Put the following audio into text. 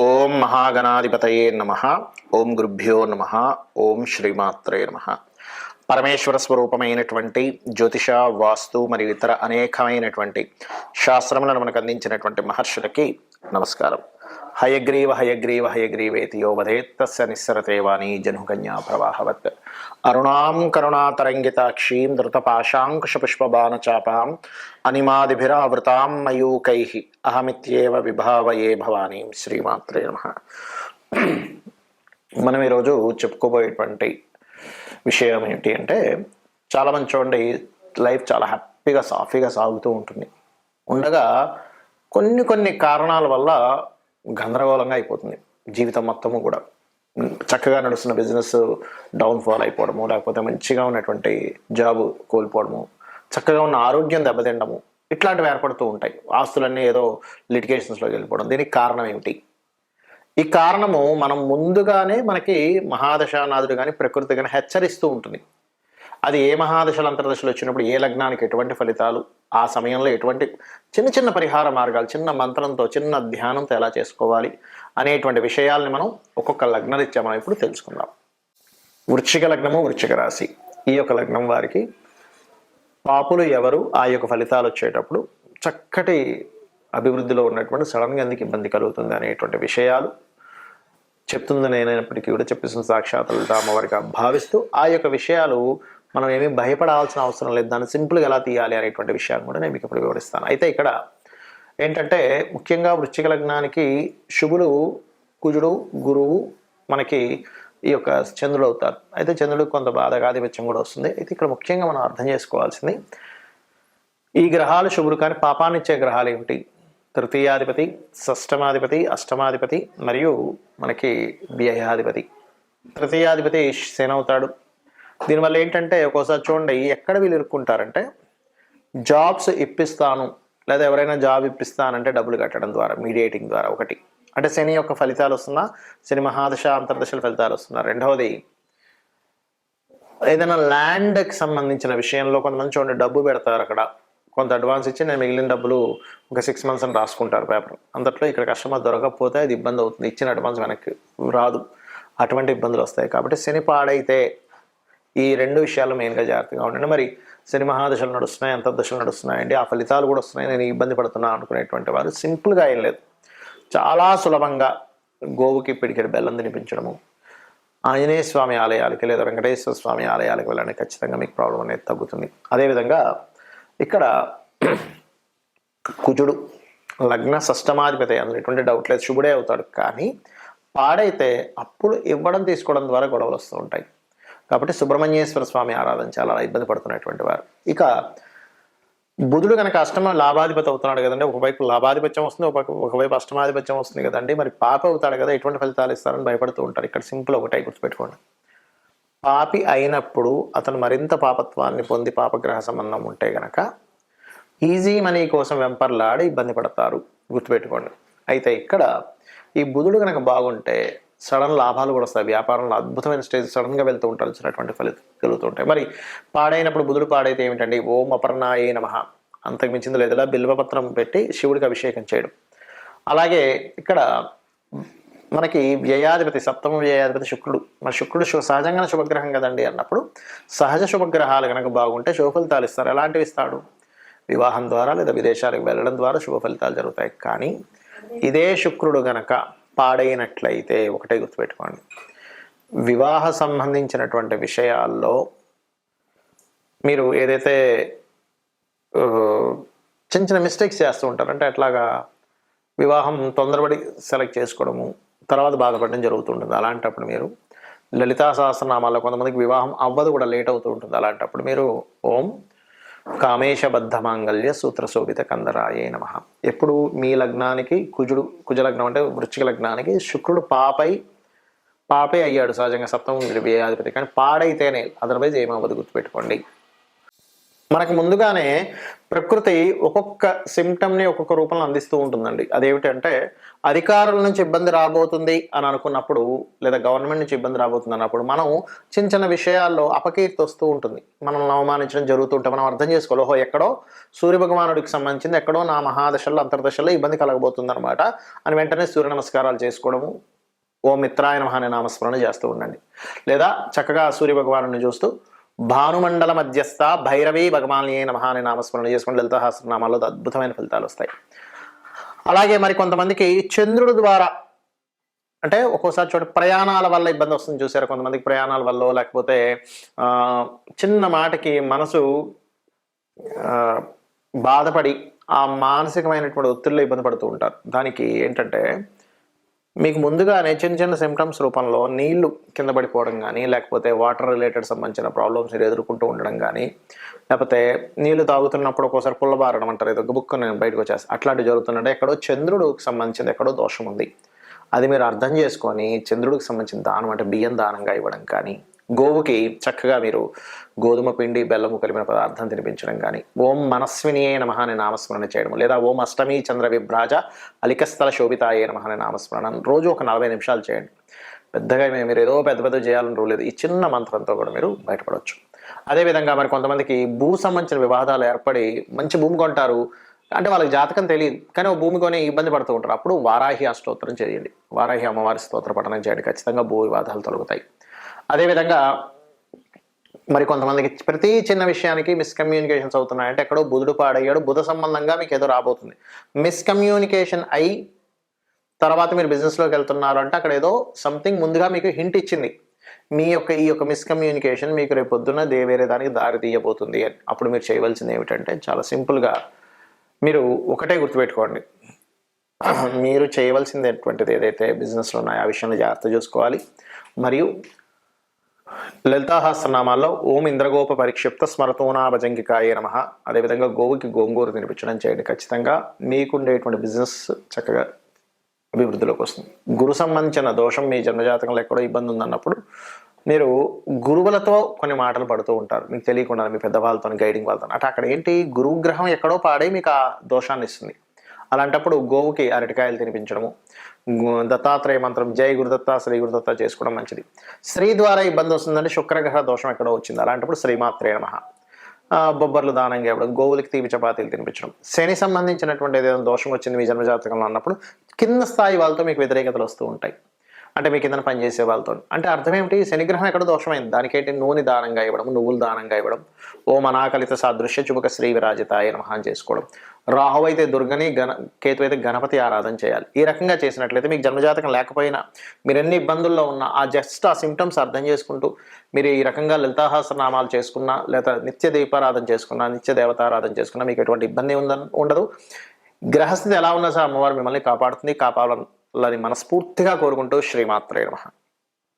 ఓం మహాగణాధిపతయే నమ. ఓం గురుభ్యో నమ. ఓం శ్రీమాత్రే నమ. పరమేశ్వర స్వరూపమైనటువంటి జ్యోతిష, వాస్తు మరియు ఇతర అనేకమైనటువంటి శాస్త్రములను మనకు అందించినటువంటి మహర్షులకి నమస్కారం. హయగ్రీవ హయగ్రీవ హయగ్రీవేతి యో వదేత్తస్య నిస్సరతే వాణి జనుకన్యా ప్రవాహవత్. అరుణాం కరుణాతరంగితాక్షీం ధృతపాశాంకుశపుష్పబాణచాపాం అనిమాదిభిరావృతాం మయూకైః అహమిత్యేవ విభావయే భవానీం. శ్రీమాత్రే నమః. మనం ఈరోజు చెప్పుకోబోయేటువంటి విషయం ఏంటి అంటే, చాలామంది చూడండి, లైఫ్ చాలా హ్యాపీగా సాఫీగా సాగుతూ ఉంటుంది. ఉండగా కొన్ని కారణాల వల్ల గందరగోళంగా అయిపోతుంది జీవితం మొత్తము కూడా. చక్కగా నడుస్తున్న బిజినెస్ డౌన్ఫాల్ అయిపోవడము, లేకపోతే మంచిగా ఉన్నటువంటి జాబ్ కోల్పోవడము, చక్కగా ఉన్న ఆరోగ్యం దెబ్బతిండము, ఇట్లాంటివి ఏర్పడుతూ ఉంటాయి. ఆస్తులన్నీ ఏదో లిటిగేషన్స్లోకి వెళ్ళిపోవడం. దీనికి కారణం ఏమిటి? ఈ కారణము మనం ముందుగానే మనకి మహాదశానాథుడు కానీ ప్రకృతి కానీ హెచ్చరిస్తూ ఉంటుంది. అది ఏ మహాదశలు అంతర్దశలు వచ్చినప్పుడు ఏ లగ్నానికి ఎటువంటి ఫలితాలు, ఆ సమయంలో ఎటువంటి చిన్న పరిహార మార్గాలు, చిన్న మంత్రంతో చిన్న ధ్యానంతో ఎలా చేసుకోవాలి అనేటువంటి విషయాల్ని మనం ఒక్కొక్క లగ్నరీత్యా మనం ఇప్పుడు తెలుసుకుందాం. వృశ్చిక లగ్నము, వృశ్చిక రాశి, ఈ యొక్క లగ్నం వారికి పాపులు ఎవరు, ఆ యొక్క ఫలితాలు వచ్చేటప్పుడు చక్కటి అభివృద్ధిలో ఉన్నటువంటి సడన్గా ఎందుకు ఇబ్బంది కలుగుతుంది అనేటువంటి విషయాలు చెప్తుంది నేనైనప్పటికీ కూడా, చెప్పేసిన సాక్షాత్ అమ్మవారిగా భావిస్తూ ఆ యొక్క విషయాలు మనం ఏమీ భయపడాల్సిన అవసరం లేదు, దాన్ని సింపుల్గా ఎలా తీయాలి అనేటువంటి విషయాన్ని కూడా నేను మీకు ఇప్పుడు వివరిస్తాను. అయితే ఇక్కడ ఏంటంటే, ముఖ్యంగా వృశ్చిక లగ్నానికి శుభులు కుజుడు, గురువు, మనకి ఈ యొక్క చంద్రుడు అవుతారు. అయితే చంద్రుడికి కొంత బాధకాధిపత్యం కూడా వస్తుంది. అయితే ఇక్కడ ముఖ్యంగా మనం అర్థం చేసుకోవాల్సింది, ఈ గ్రహాలు శుభులు కానీ పాపాన్నిచ్చే గ్రహాలు ఏమిటి? తృతీయాధిపతి, షష్టమాధిపతి, అష్టమాధిపతి మరియు మనకి వ్యయాధిపతి. తృతీయాధిపతి శని అవుతాడు. దీనివల్ల ఏంటంటే, ఒక్కోసారి చూడండి ఎక్కడ వీళ్ళు ఇరుక్కుంటారంటే, జాబ్స్ ఇప్పిస్తాను లేదా ఎవరైనా జాబ్ ఇప్పిస్తానంటే డబ్బులు కట్టడం ద్వారా, మీడియేటింగ్ ద్వారా ఒకటి. అంటే శని యొక్క ఫలితాలు వస్తున్నా, శని మహాదశ అంతర్దశల ఫలితాలు వస్తున్నా. రెండవది, ఏదైనా ల్యాండ్కి సంబంధించిన విషయంలో కొంతమంది చూడండి డబ్బు పెడతారు, అక్కడ కొంత అడ్వాన్స్ ఇచ్చి నేను మిగిలిన డబ్బులు ఒక 6 months అని రాసుకుంటారు పేపర్. అంతట్లో ఇక్కడ కస్టమర్ దొరకకపోతే అది ఇబ్బంది అవుతుంది, ఇచ్చిన అడ్వాన్స్ వెనక్కి రాదు, అటువంటి ఇబ్బందులు వస్తాయి. కాబట్టి శని పాడైతే ఈ రెండు విషయాలు మెయిన్గా జాగ్రత్తగా ఉండండి. మరి శని మహాదశలు నడుస్తున్నాయి, అంతర్దశలు నడుస్తున్నాయండి, ఆ ఫలితాలు కూడా వస్తున్నాయి, నేను ఇబ్బంది పడుతున్నాను అనుకునేటువంటి వారు సింపుల్గా ఏం లేదు, చాలా సులభంగా గోవుకి పిడికెడు బెల్లం తినిపించడము, ఆంజనేయ స్వామి ఆలయాలకి లేదా వెంకటేశ్వర స్వామి ఆలయాలకు వెళ్ళండి, ఖచ్చితంగా మీకు ప్రాబ్లం అనేది తగ్గుతుంది. అదేవిధంగా ఇక్కడ కుజుడు లగ్న షష్టమాధిపతి, అందులో ఎటువంటి డౌట్ లేదు, శుభుడే అవుతాడు. కానీ పాడైతే అప్పుడు ఇవ్వడం తీసుకోవడం ద్వారా గొడవలు వస్తూ ఉంటాయి. కాబట్టి సుబ్రహ్మణ్యేశ్వర స్వామి ఆరాధన చాలా ఇబ్బంది పడుతున్నటువంటి వారు. ఇక బుధుడు కనుక అష్టమ లాభాధిపతి అవుతున్నాడు కదండి, ఒకవైపు లాభాధిపత్యం వస్తుంది, ఒకవైపు అష్టమాధిపత్యం వస్తుంది కదండి, మరి పాపి అవుతాడు కదా, ఎటువంటి ఫలితాలు ఇస్తారని భయపడుతూ ఉంటారు. ఇక్కడ సింపుల్ ఒకటే గుర్తుపెట్టుకోండి, పాపి అయినప్పుడు అతను మరింత పాపత్వాన్ని పొంది పాపగ్రహ సంబంధం ఉంటే గనక ఈజీ మనీ కోసం వెంపర్లాడి ఇబ్బంది పడతారు, గుర్తుపెట్టుకోండి. అయితే ఇక్కడ ఈ బుధుడు కనుక బాగుంటే సడన్ లాభాలు కూడా వస్తాయి, వ్యాపారంలో అద్భుతమైన స్టేజ్ సడన్గా వెళ్తూ ఉంటారు, వచ్చినటువంటి ఫలితం కలుగుతుంటాయి. మరి పాడైనప్పుడు బుధుడు పాడైతే ఏమిటండి, ఓం అపర్ణాయే నమః, అంతకు మించింది లేదా బిల్వపత్రం పెట్టి శివుడికి అభిషేకం చేయడం. అలాగే ఇక్కడ మనకి వ్యయాధిపతి, సప్తమ వ్యయాధిపతి శుక్రుడు. మరి శుక్రుడు సహజంగానే శుభగ్రహం కదండి అన్నప్పుడు, సహజ శుభగ్రహాలు కనుక బాగుంటే శుభ ఫలితాలు ఇస్తారు. ఎలాంటివి ఇస్తాడు? వివాహం ద్వారా లేదా విదేశాలకు వెళ్ళడం ద్వారా శుభ ఫలితాలు జరుగుతాయి. కానీ ఇదే శుక్రుడు గనక పాడైనట్లయితే ఒకటే గుర్తుపెట్టుకోండి, వివాహ సంబంధించినటువంటి విషయాల్లో మీరు ఏదైతే చిన్న మిస్టేక్స్ చేస్తూ ఉంటారు, అంటే అట్లాగా వివాహం తొందరపడి సెలెక్ట్ చేసుకోవడము, తర్వాత బాధపడడం జరుగుతుంటుంది. అలాంటప్పుడు మీరు లలితా సహస్రనామాల్లో కొంతమందికి వివాహం అవ్వదు కూడా, లేట్ అవుతూ ఉంటుంది. అలాంటప్పుడు మీరు ఓం కామేశబద్ధ మాంగళ్య సూత్ర శోభిత కందరాయే నమః. ఎప్పుడు మీ లగ్నానికి కుజ లగ్నం అంటే వృశ్చిక లగ్నానికి శుక్రుడు పాపే అయ్యాడు సహజంగా, సప్తమ వ్యయాధిపతి, కానీ పాడైతేనే, అదర్వైజ్ ఏమవ్వదు, గుర్తుపెట్టుకోండి. మనకు ముందుగానే ప్రకృతి ఒక్కొక్క సిమ్టమ్ని ఒక్కొక్క రూపంలో అందిస్తూ ఉంటుందండి. అదేమిటంటే అధికారుల నుంచి ఇబ్బంది రాబోతుంది అని అనుకున్నప్పుడు, లేదా గవర్నమెంట్ నుంచి ఇబ్బంది రాబోతుంది అన్నప్పుడు మనం చిన్న చిన్న విషయాల్లో అపకీర్తి వస్తూ ఉంటుంది. మనల్ని అవమానించడం జరుగుతూ ఉంటే మనం అర్థం చేసుకోవాలి, ఓహో ఎక్కడో సూర్యభగవానుడికి సంబంధించింది ఎక్కడో నా మహాదశల్లో అంతర్దశల్లో ఇబ్బంది కలగబోతుంది అనమాట అని వెంటనే సూర్య నమస్కారాలు చేసుకోవడము, ఓ మిత్రాయ నమః అనే నామస్మరణ చేస్తూ ఉండండి. లేదా చక్కగా సూర్యభగవాను చూస్తూ భానుమండల మధ్యస్థ భైరవీ భగవాన్యే నమః అనే నామస్మరణ చేసుకుని లలితా సహస్రనామాల్లో అద్భుతమైన ఫలితాలు వస్తాయి. అలాగే మరి కొంతమందికి చంద్రుడి ద్వారా, అంటే ఒక్కోసారి ప్రయాణాల వల్ల ఇబ్బంది వస్తుంది చూసారు. కొంతమందికి ప్రయాణాల వల్ల, లేకపోతే చిన్న మాటకి మనసు బాధపడి ఆ మానసికమైనటువంటి ఒత్తిడిలో ఇబ్బంది పడుతూ ఉంటారు. దానికి ఏంటంటే మీకు ముందుగానే చిన్న చిన్న సిమ్టమ్స్ రూపంలో నీళ్లు కింద పడిపోవడం కానీ, లేకపోతే వాటర్ రిలేటెడ్ సంబంధించిన ప్రాబ్లమ్స్ ఎదుర్కొంటూ ఉండడం కానీ, లేకపోతే నీళ్లు తాగుతున్నప్పుడు ఒక్కోసారి పుల్లబారడం అంటారు, ఏదో బుక్ నేను బయటకు వచ్చేసి అట్లాంటివి జరుగుతుందంటే ఎక్కడో చంద్రుడికి సంబంధించింది ఎక్కడో దోషం ఉంది. అది మీరు అర్థం చేసుకొని చంద్రుడికి సంబంధించిన దానం అంటే బియ్యం దానంగా ఇవ్వడం కానీ, గోవుకి చక్కగా మీరు గోధుమ పిండి బెల్లము కలిపిన పదార్థం తినిపించడం కానీ, ఓం మనస్వినియే నమః అనే నామస్మరణ చేయడం, లేదా ఓం అష్టమి చంద్ర విభ్రాజ అలికస్థల శోభితాయే నమః అనే నామస్మరణ రోజు ఒక 40 నిమిషాలు చేయండి. పెద్దగా మీరు ఏదో పెద్ద చేయాలని రూల్ లేదు. ఈ చిన్న మంత్రంతో కూడా మీరు బయటపడవచ్చు. అదేవిధంగా మరి కొంతమందికి భూ సంబంధించిన వివాదాలు ఏర్పడి మంచి భూమి కొంటారు, అంటే వాళ్ళకి జాతకం తెలియదు కానీ భూమి కొని ఇబ్బంది పడుతూ ఉంటారు. అప్పుడు వారాహి అష్టోత్తరం చేయండి, వారాహి అమ్మవారి స్తోత్ర పఠనం చేయండి, ఖచ్చితంగా భూ వివాదాలు తొలగుతాయి. అదేవిధంగా మరి కొంతమందికి ప్రతి చిన్న విషయానికి మిస్కమ్యూనికేషన్స్ అవుతున్నాయంటే ఎక్కడో బుధుడు పాడయ్యాడు, బుధ సంబంధంగా మీకు ఏదో రాబోతుంది. మిస్కమ్యూనికేషన్ అయి తర్వాత మీరు బిజినెస్లోకి వెళ్తున్నారు అంటే అక్కడ ఏదో సంథింగ్ ముందుగా మీకు హింట్ ఇచ్చింది. ఈ యొక్క మిస్కమ్యూనికేషన్ మీకు రేపు పొద్దున్న వేరే దానికి దారి తీయబోతుంది అని. అప్పుడు మీరు చేయవలసింది ఏమిటంటే చాలా సింపుల్గా మీరు ఒకటే గుర్తుపెట్టుకోండి, మీరు చేయవలసింది ఎటువంటిది ఏదైతే బిజినెస్లో ఉన్నాయో ఆ విషయంలో జాగ్రత్త చూసుకోవాలి. మరియు లలితా సహస్రనామాల్లో ఓం ఇంద్రగోప పరిక్షిప్త స్మరతోనా భజంగికాయే నమః, అదేవిధంగా గోవుకి గోంగూర తినిపించడం చేయండి. ఖచ్చితంగా మీకుండేటువంటి బిజినెస్ చక్కగా అభివృద్ధిలోకి వస్తుంది. గురు సంబంధించిన దోషం మీ జన్మజాతకంలో ఎక్కడో ఇబ్బంది ఉందన్నప్పుడు మీరు గురువులతో కొన్ని మాటలు పడుతూ ఉంటారు, మీకు తెలియకుండా మీ పెద్దవాళ్ళతో గైడింగ్ వాళ్ళతో. అంటే అక్కడ ఏంటి, గురుగ్రహం ఎక్కడో పాడే మీకు ఆ దోషాన్ని ఇస్తుంది. అలాంటప్పుడు గోవుకి అరటికాయలు తినిపించడము, దత్తాత్రేయ మంత్రం జై గురుదత్త శ్రీ గురుదత్త చేసుకోవడం మంచిది. స్త్రీ ద్వారా ఇబ్బంది వస్తుందంటే శుక్రగ్రహ దోషం ఎక్కడో వచ్చింది, అలాంటప్పుడు శ్రీమాత్రే నమః, బొబ్బర్లు దానంగా ఇవ్వడం, గోవులకి తీపి చపాతీలు తినిపించడం. శని సంబంధించినటువంటి ఏదైనా దోషం వచ్చింది మీ జన్మజాతకంలో అన్నప్పుడు కింద స్థాయి వాళ్ళతో మీకు వ్యతిరేకతలు వస్తూ ఉంటాయి, అంటే మీకు కింద పనిచేసే వాళ్ళతో. అంటే అర్థం ఏమిటి, శనిగ్రహం ఎక్కడ దోషమైంది, దానికేంటి నూనె దానంగా ఇవ్వడం, నువ్వులు దానంగా ఇవ్వడం, ఓం అనాకలిత సాదృశ్య చుబుక శ్రీ విరాజితాయ నమః చేసుకోవడం. రాహు అయితే దుర్గని, కేతు అయితే గణపతి ఆరాధన చేయాలి. ఈ రకంగా చేసినట్లయితే మీకు జన్మజాతకం లేకపోయినా మీరు ఎన్ని ఇబ్బందుల్లో ఉన్నా ఆ సిమ్టమ్స్ అర్థం చేసుకుంటూ మీరు ఈ రకంగా లలితాసహస్రనామాలు చేసుకున్నా, లేదా నిత్య దీపారాధన చేసుకున్నా, నిత్య దేవతారాధన చేసుకున్నా మీకు ఎటువంటి ఇబ్బంది ఉండదు. గ్రహస్థితి ఎలా ఉన్నా సార్ అమ్మవారు మిమ్మల్ని కాపాడుతుంది, కాపాడాలని మనస్ఫూర్తిగా కోరుకుంటూ శ్రీమాత్రే నమః.